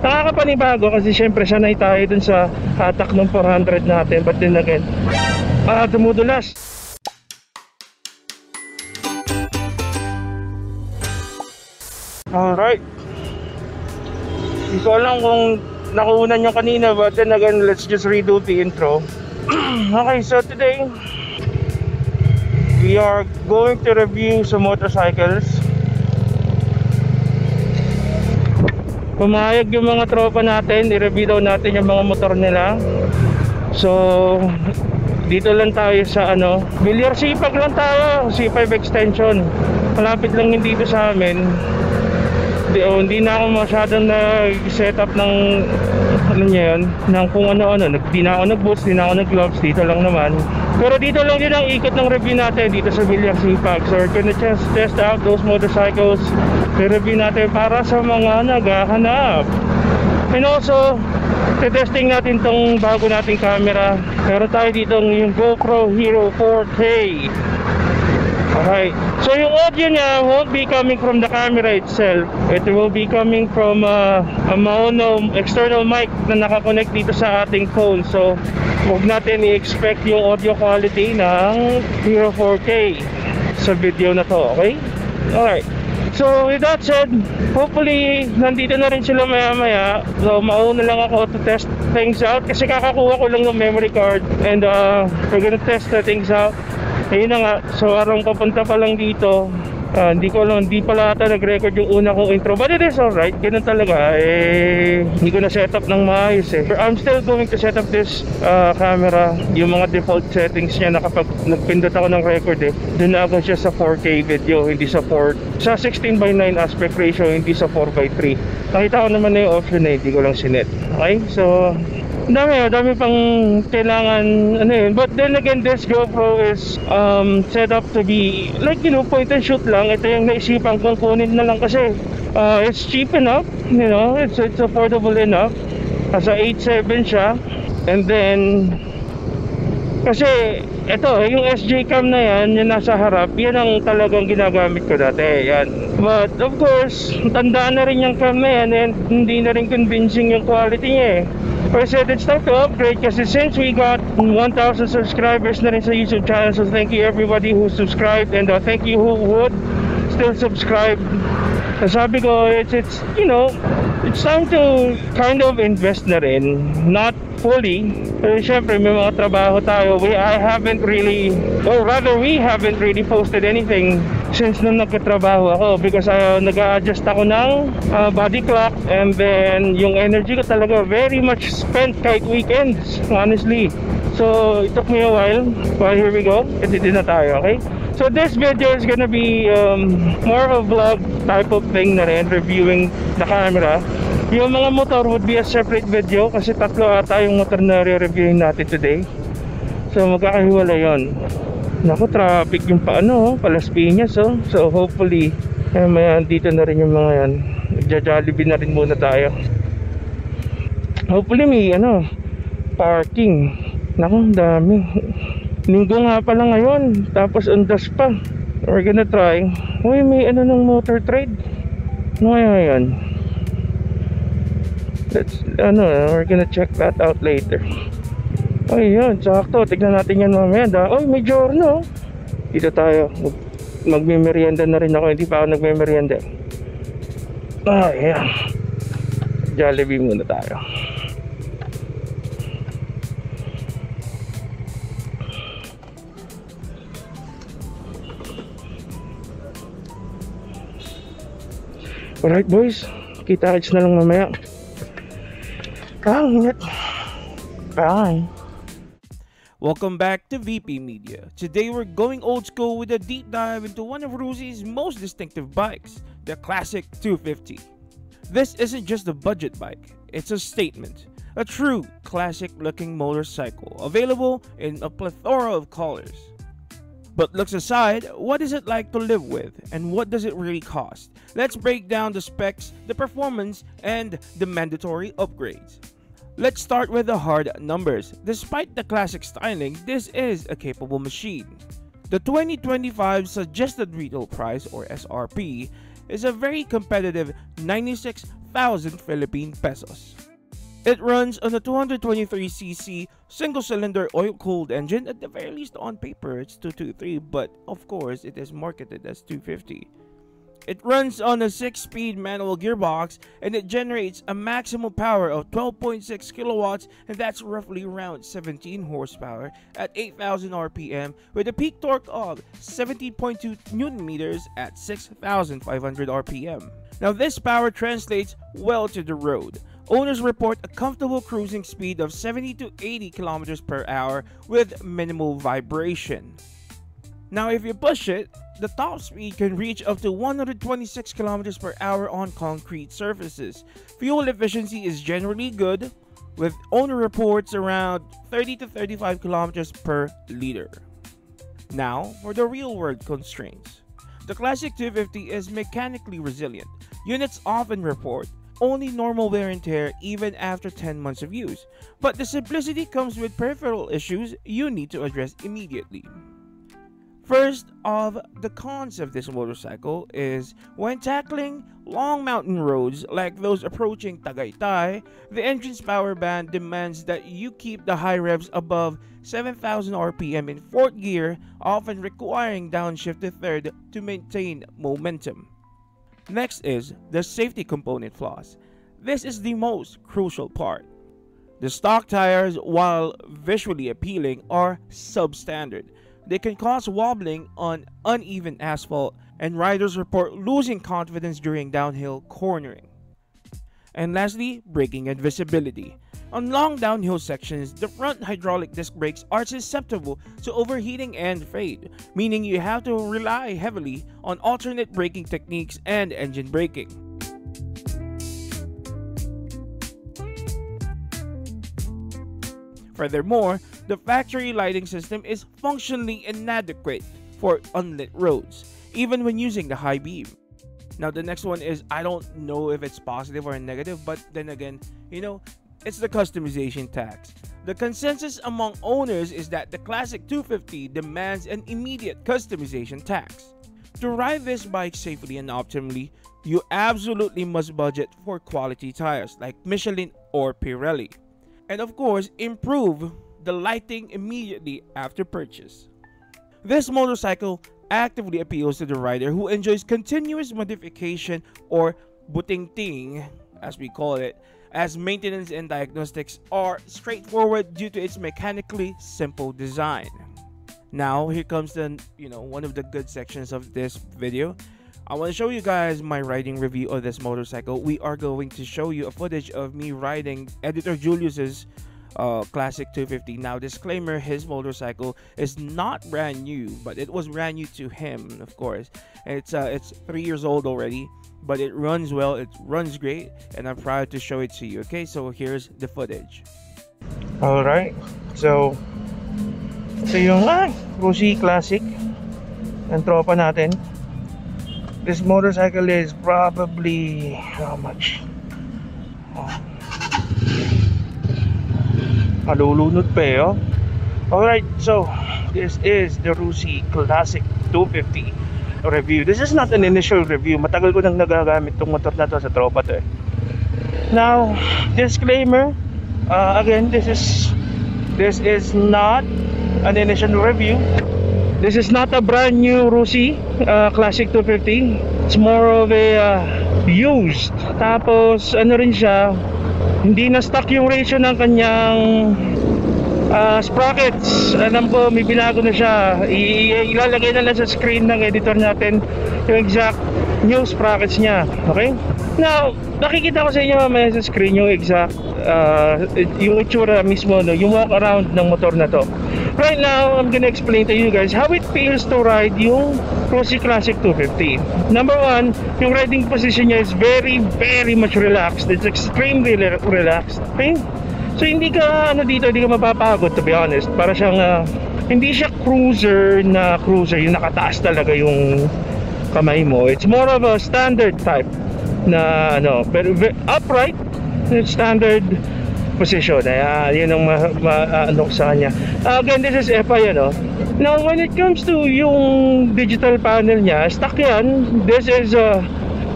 Nakakapanibago kasi syempre sanay tayo dun sa hatak ng 400 natin, but then again, dumudulas. Alright, hindi ko alam kung nakuunan nyo kanina, but then again, let's just redo the intro. Okay, so today we are going to review some motorcycles. Pumayag yung mga tropa natin, i-review daw natin yung mga motor nila. So dito lang tayo sa Villar Sipag lang tayo, C5 extension. Malapit lang yung dito sa amin. Hindi na ako masyadong nag-set up ng ng kung ano-ano. Di na ako nag-boots, di na ako nag-gloves, dito lang naman. Pero dito lang din ang ikot ng review natin dito sa Villar Sipag. So we're gonna test out those motorcycles. I-review natin para sa mga naghahanap. And also, testing natin tong bago nating camera. Meron tayo dito yung GoPro Hero 4K. Okay, so yung audio niya won't be coming from the camera itself. It will be coming from a mono external mic na nakakonect dito sa ating phone. So huwag natin i-expect yung audio quality ng Hero 4K sa video na to, okay? Alright, so with that said, hopefully nandito na rin sila maya maya. So mauna lang ako to test things out kasi kakakuha ko lang ng memory card. And we're gonna test the things out. Ayun na nga, so arong papunta pa lang dito, hindi pala ata nag-record yung una kong intro, but it is alright, ganun talaga, hindi ko na set up ng maayos But I'm still going to set up this camera, yung mga default settings niya na kapag nagpindot ako ng record dun na agad siya sa 4K video, hindi sa 16:9 aspect ratio, hindi sa 4:3. Nakita ko naman na yung option hindi ko lang sinet. Okay, so dami pang kailangan but then again, this GoPro is set up to be like point and shoot lang. Ito yung naisipan kong kunin na lang kasi it's cheap enough, it's affordable enough. Nasa 8.7 siya. And then kasi ito, yung SJ cam na yan, yung nasa harap, yan ang talagang ginagamit ko dati, yan. But of course, tandaan na rin yung cam na yan, and hindi na rin convincing yung quality niya I said it's time to upgrade kasi since we got 1,000 subscribers na rin sa YouTube channel. So thank you everybody who subscribed, and thank you who would still subscribe. Sabi ko, it's time to kind of invest na rin, not fully, pero syempre may mga trabaho tayo. We haven't really posted anything since nung nagkatrabaho ako because nag-a-adjust ako ng body clock, and then yung energy ko talaga very much spent kahit weekends, honestly. So it took me a while, but here we go, edit na tayo, okay? So this video is gonna be more of a vlog type of thing na rin, reviewing the camera. Yung mga motor would be a separate video kasi tatlo ata yung motor na re-reviewin natin today. So magkakahiwala yon. Naku, traffic yung Palas Piñas So hopefully dito na rin yung mga yan. Nagja-Jollibee na rin muna tayo. Hopefully may parking. Naku, dami. Linggo nga pala ngayon, tapos undas pa. We're gonna try. Uy, may ng motor trade. Ano kaya yan? We're gonna check that out later. Ay, yun, sakto. Tignan natin yan mamaya. Uy, may giorno. Dito tayo. Magme-merienda na rin ako. Hindi pa ako nagme-merienda. Yeah. Jollibee muna tayo. Alright boys, kita-kits na lang mamaya. Ingat. Bye. Welcome back to VP Media. Today we're going old school with a deep dive into one of Ruzi's most distinctive bikes, the Classic 250. This isn't just a budget bike, it's a statement. A true classic-looking motorcycle, available in a plethora of colors. But looks aside, what is it like to live with, and what does it really cost? Let's break down the specs, the performance, and the mandatory upgrades. Let's start with the hard numbers. Despite the classic styling, this is a capable machine. The 2025 suggested retail price, or SRP, is a very competitive 96,000 Philippine pesos. It runs on a 223cc single-cylinder oil-cooled engine. At the very least on paper it's 223, but of course it is marketed as 250. It runs on a 6-speed manual gearbox and it generates a maximum power of 12.6 kilowatts, and that's roughly around 17 horsepower at 8,000 RPM with a peak torque of 17.2 Newton meters at 6,500 RPM. Now this power translates well to the road. Owners report a comfortable cruising speed of 70 to 80 kilometers per hour with minimal vibration. Now if you push it, the top speed can reach up to 126 kilometers per hour on concrete surfaces. Fuel efficiency is generally good, with owner reports around 30 to 35 kilometers per liter. Now for the real-world constraints. The Classic 250 is mechanically resilient. Units often report only normal wear and tear even after 10 months of use, but the simplicity comes with peripheral issues you need to address immediately. First of the cons of this motorcycle is when tackling long mountain roads like those approaching Tagaytay, the engine's power band demands that you keep the high revs above 7,000 RPM in 4th gear, often requiring downshift to 3rd to maintain momentum. Next is the safety component flaws. This is the most crucial part. The stock tires, while visually appealing, are substandard. They can cause wobbling on uneven asphalt, and riders report losing confidence during downhill cornering. And lastly, braking and visibility. On long downhill sections, the front hydraulic disc brakes are susceptible to overheating and fade, meaning you have to rely heavily on alternate braking techniques and engine braking. Furthermore, the factory lighting system is functionally inadequate for unlit roads, even when using the high beam. Now the next one is, I don't know if it's positive or negative, but then again, it's the customization tax. The consensus among owners is that the Classic 250 demands an immediate customization tax. To ride this bike safely and optimally, you absolutely must budget for quality tires like Michelin or Pirelli. And of course, improve the lighting immediately after purchase. This motorcycle actively appeals to the rider who enjoys continuous modification, or butingting as we call it, as maintenance and diagnostics are straightforward due to its mechanically simple design. Now here comes the one of the good sections of this video. I want to show you guys my riding review of this motorcycle. We are going to show you a footage of me riding Editor Julius's Classic 250. Now disclaimer, his motorcycle is not brand new, but it was brand new to him, of course. It's 3 years old already, but it runs well, it runs great, and I'm proud to show it to you. Okay, so here's the footage. Alright, so ito yung Rossi Classic ang tropa natin. This motorcycle is probably how much? Malulunod pa eh, oh. Alright, so this is the Rossi Classic 250 review. This is not an initial review. Matagal ko nang nagagamit tong motor na to sa tropa to eh. Now, disclaimer, again, this is not an initial review. This is not a brand new Rossi Classic 250. It's more of a used. Tapos ano rin siya, hindi na stock yung ratio ng kanyang sprockets. Alam ko may binago na siya. Ilalagay na lang sa screen ng editor natin yung exact new sprockets niya. Okay? Now, nakikita ko sa inyo mamaya sa screen yung exact yung itsura mismo, yung walk around ng motor na to. Right now, I'm gonna explain to you guys how it feels to ride yung Rossi Classic 250. Number one, yung riding position niya is very, very much relaxed. It's extremely relaxed. Okay? So hindi ka dito, hindi ka mapapagod, to be honest. Para siyang hindi siya cruiser, yung nakataas talaga yung kamay mo. It's more of a standard type na very upright, standard position. Yun ang ano sa kanya. Again, this is FI, Now, when it comes to yung digital panel niya, stock yan. This is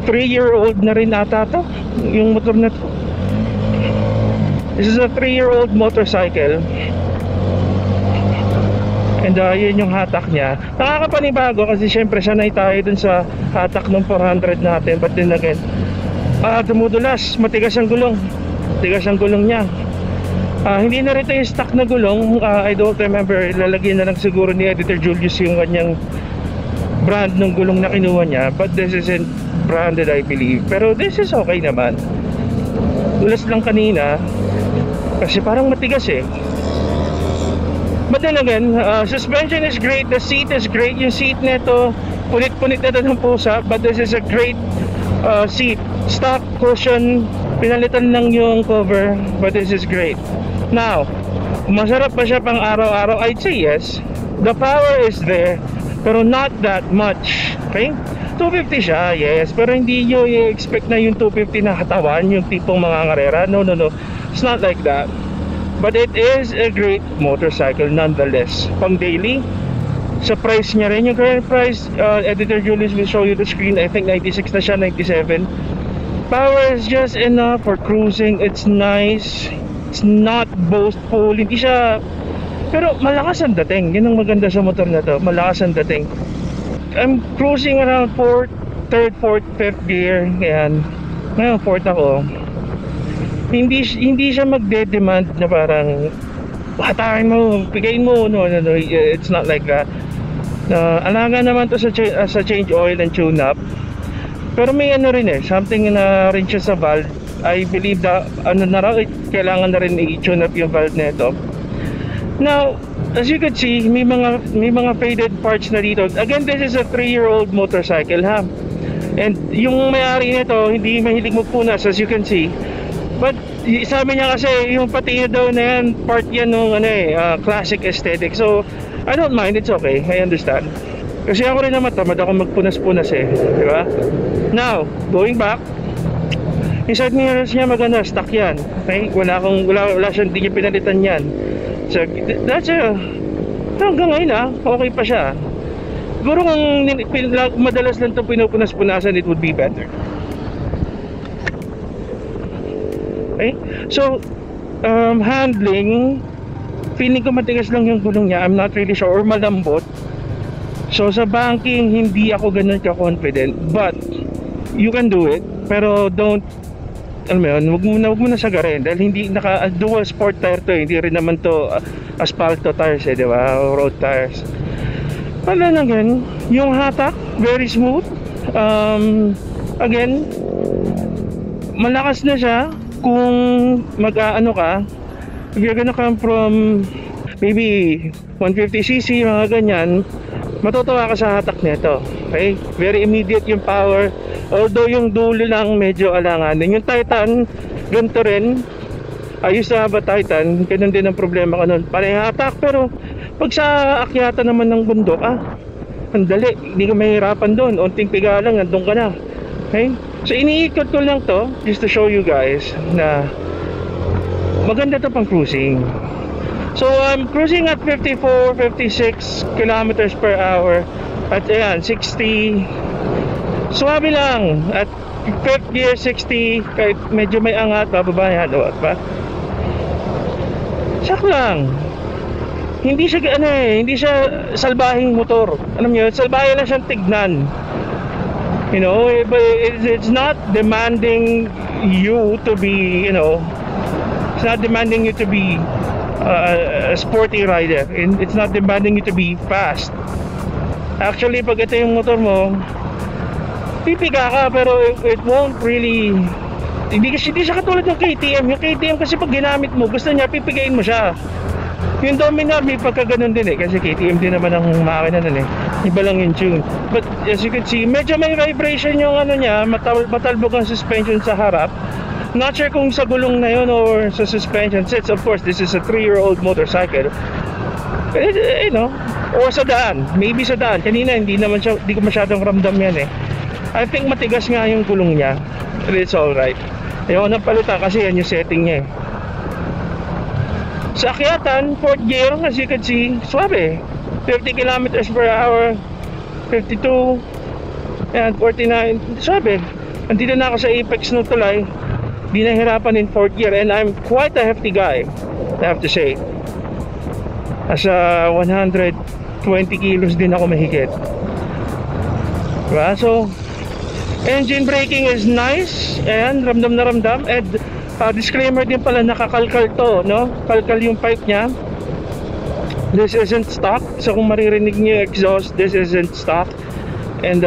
3-year-old na rin ata to, yung motor na to. This is a 3-year-old motorcycle. And yun yung hatak niya. Nakakapanibago kasi syempre sanay tayo dun sa hatak ng 400 natin. But then again, dumudulas, matigas ang gulong. Matigas ang gulong niya. Hindi na rin ito yung stock na gulong. I don't remember, lalagyan na lang siguro ni Editor Julius yung kanyang brand ng gulong na kinuha niya. But this isn't branded, I believe. Pero this is okay naman. Dulas lang kanina kasi parang matigas eh. But then again, suspension is great, the seat is great. Yung seat nito, punit-punit na ng pusa. But this is a great seat. Stock cushion, pinalitan lang yung cover. But this is great. Now, masarap ba siya pang araw-araw? I'd say yes. The power is there, pero not that much. Okay? 250 siya, yes. Pero hindi nyo i-expect na yung 250 na katawan, yung tipong mga ngarera. No. It's not like that. But it is a great motorcycle nonetheless. Pang daily, sa price niya rin, yung current price, Editor Julius will show you the screen. I think 96 na siya, 97. Power is just enough for cruising. It's nice. It's not boastful. Hindi siya, pero malakas ang dating. Yun ang maganda sa motor na to. Malakas ang dating. I'm cruising around 4th, 3rd, 4th, 5th gear. Ayan. Ngayon 4th ako. Hindi siya magde-demand na parang hatakin mo, pigayin mo. No, it's not like that. Alaga naman to sa change oil and tune up. Pero may ano rin eh, something na rin siya sa valve. I believe that kailangan na rin i-tune up yung valve nito. Now, as you can see, may mga faded parts na dito. Again, this is a 3-year-old motorcycle, ha. And yung may-ari nito, hindi mahilig magpunas, as you can see. But sabi niya kasi yung patina daw na yan, part yan ng classic aesthetic. So I don't mind, it's okay, I understand. Kasi ako rin naman tamad ako magpunas-punas eh, di ba? Now, going back, yung side mirrors niya maganda, stock yan. Okay? Wala siyang, hindi niya pinalitan yan. So that's hanggang ngayon okay pa siya. Siguro kung madalas lang ito pinupunas-punasan, it would be better. Okay? So, handling, feeling ko matigas lang yung gulong niya. I'm not really sure, or malambot. So, sa banking, hindi ako ganun ka-confident. But, you can do it. Pero, don't, alam mo yun, wag mo na sagarin. Dahil hindi, dual sport tire to. Hindi rin naman to asphalto tires eh, di ba? O road tires. Wala na ganun. Yung hatak, very smooth. Again, malakas na siya. Kung mag-ano ka, if you're gonna come from maybe 150cc, mga ganyan, matutuwa ka sa hatak nito. Okay? Very immediate yung power. Although yung dulo lang medyo alanganin. Yung Titan, ganito rin. I used to have a Titan. Ganun din ang problema ko nun. Parang hatak, pero pag sa akyatan naman ng bundok, ang dali. Hindi ka mahirapan doon. Unting piga lang, nandun ka na. Okay? So iniikot ko lang to just to show you guys na maganda to pang cruising. So I'm cruising at 54, 56 kilometers per hour. At ayan, 60. Swabe lang. At 5th gear 60, kahit medyo may angat, bababa yan, ba? Sak lang. Hindi siya hindi siya salbahing motor. Alam niyo, salbahe lang siyang tignan. You know, but it's not demanding you to be, it's not demanding you to be a sporty rider. It's not demanding you to be fast. Actually, pag ito yung motor mo, pipiga ka, pero it won't really, hindi siya katulad ng KTM. Yung KTM kasi pag ginamit mo, gusto niya, pipigain mo siya. Yung Dominar may pagkaganon din eh, kasi KTM din naman ang makina nun eh. Iba lang yung tune. But as you can see, medyo may vibration yung niya, matalbog ang suspension sa harap. Not sure kung sa gulong na yun or sa suspension sets. Of course, this is a 3-year-old motorcycle. Or sa daan. Maybe sa daan. Kanina hindi ko masyadong ramdam yan eh. I think matigas nga yung gulong niya. But it's alright. Ayoko nang palitan kasi yan yung setting niya eh. Sa akyatan, 4th gear, as you can see, swabe. 50 kilometers per hour, 52, and 49, swabe. Andito na ako sa apex ng tulay. Di nahirapan in 4th gear, and I'm quite a hefty guy, I have to say. Asa 120 kilos din ako mahigit. Diba? So engine braking is nice, and ramdam na ramdam. And disclaimer din pala, nakakalkal to, no? Kalkal yung pipe nya. This isn't stock, so kung maririnig niyo yung exhaust, this isn't stock. And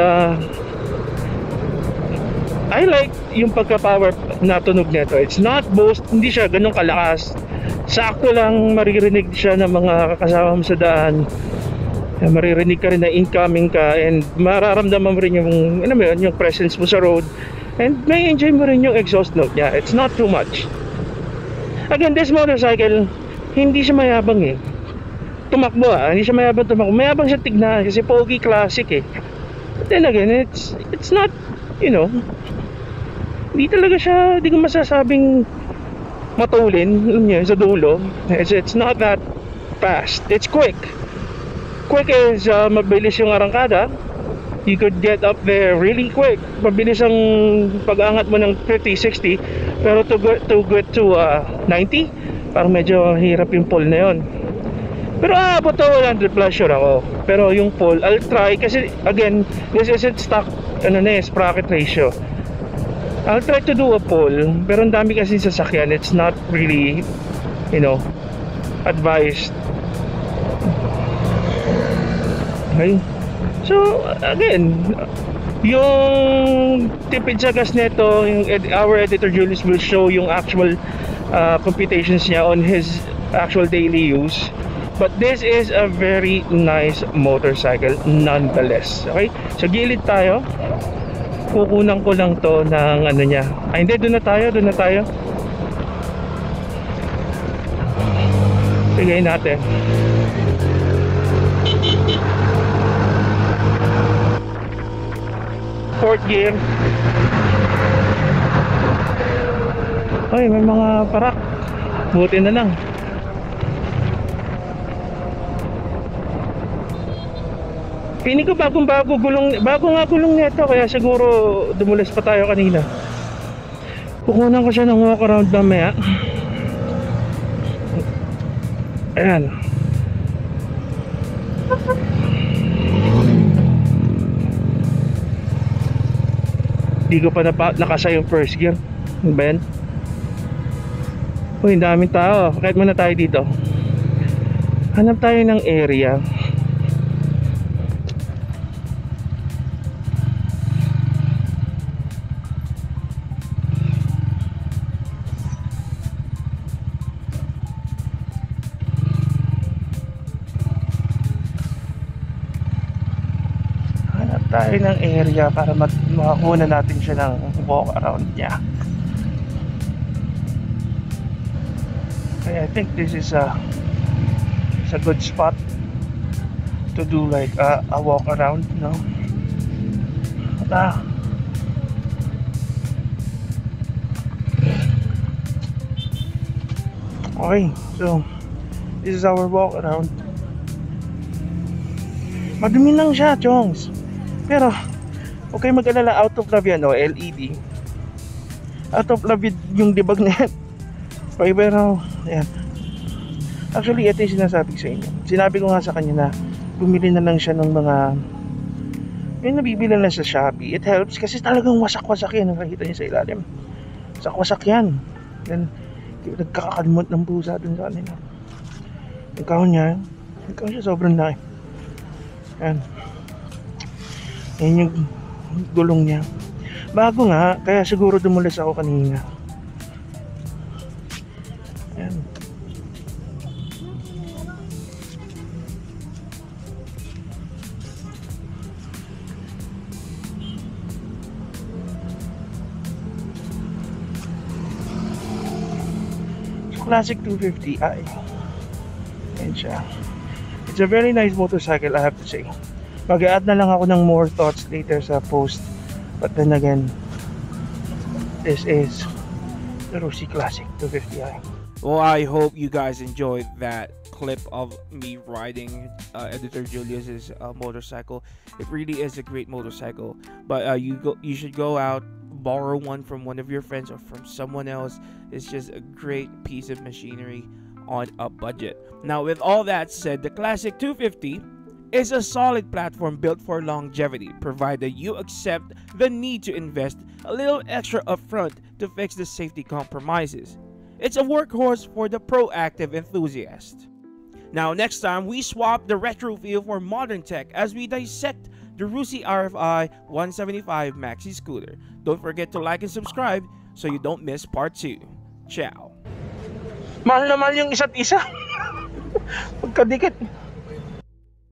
I like yung pagka-power na tunog nito. It's not boast, hindi siya ganun kalakas. Sakto lang maririnig siya ng mga kasama mo sa daan. Maririnig ka rin na incoming ka, and mararamdaman mo rin yung, ano mo yun, yung presence mo sa road, and may enjoy mo rin yung exhaust note niya. It's not too much. Again, this motorcycle, hindi siya mayabang eh. Tumakbo hindi siya mayabang tumakbo. Mayabang siya tignan kasi pogi classic eh. But then again, it's not, you know, hindi talaga siya, hindi ko masasabing matulin, alam niyo, sa dulo. It's not that fast. It's quick. Quick is mabilis yung arangkada. You could get up there really quick. Mabilis ang pag-angat mo ng 50, 60. Pero to get to 90, parang medyo hirap yung pull na yon. Pero aabot to 100 plus sure ako. Pero yung pull, I'll try. Kasi again, this isn't stock, sprocket ratio. I'll try to do a pull. Pero ang dami kasi sasakyan. It's not really, advised. Okay. So again, yung tipid sa gas nito, our editor Julius will show yung actual computations niya on his actual daily use. But this is a very nice motorcycle nonetheless. Okay, so gilid tayo. Kukunan ko lang to ng ano niya. Ay hindi, doon na tayo. Sige natin. Fourth gear. Ay, may mga parak. Buti na lang. Pini ko bago nga gulong nito, kaya siguro dumulas pa tayo kanina. Kukunan ko siya ng walk around mamaya. Ayan. Di ko pa nakasa yung first gear. Ano ba yan? Uy, daming tao. Kahit muna tayo dito. Hanap tayo ng area. Tayo ng area para makakuha natin siya ng walk around niya. Okay, I think this is a good spot to do like a walk around, no? Okay, so this is our walk around. Madumi lang siya, chongs. Pero okay, mag-alala, out of love yan, LED. Out of love yung debug na yan. Okay, pero ayan. Actually, ito yung sinasabi ko sa inyo. Sinabi ko nga sa kanya na bumili na lang siya ng mga yung nabibili lang sa Shopee. It helps kasi talagang wasak-wasak yan. Nakikita niyo sa ilalim, wasak-wasak yan. Then nagkakakalmot ng pusa dun sa kanila. Yung kahon niya sobrang laki. Ayan. Yan yung gulong niya. Bago nga, kaya siguro dumulas ako kanina. Ayan. So, Classic 250i. Ayan siya. It's a very nice motorcycle, I have to say. Mag-add na lang ako ng more thoughts later sa post. But then again, this is the Rossi Classic 250i. Well, I hope you guys enjoyed that clip of me riding Editor Julius's motorcycle. It really is a great motorcycle. But you should go out, borrow one from one of your friends or from someone else. It's just a great piece of machinery on a budget. Now, with all that said, the Classic 250 is a solid platform built for longevity, provided you accept the need to invest a little extra upfront to fix the safety compromises. It's a workhorse for the proactive enthusiast. Now, next time, we swap the retro feel for modern tech as we dissect the Rusi RFI 175 Maxi scooter. Don't forget to like and subscribe so you don't miss part 2. Ciao! Mahal na mahal yung isa't isa. Pagkadikit.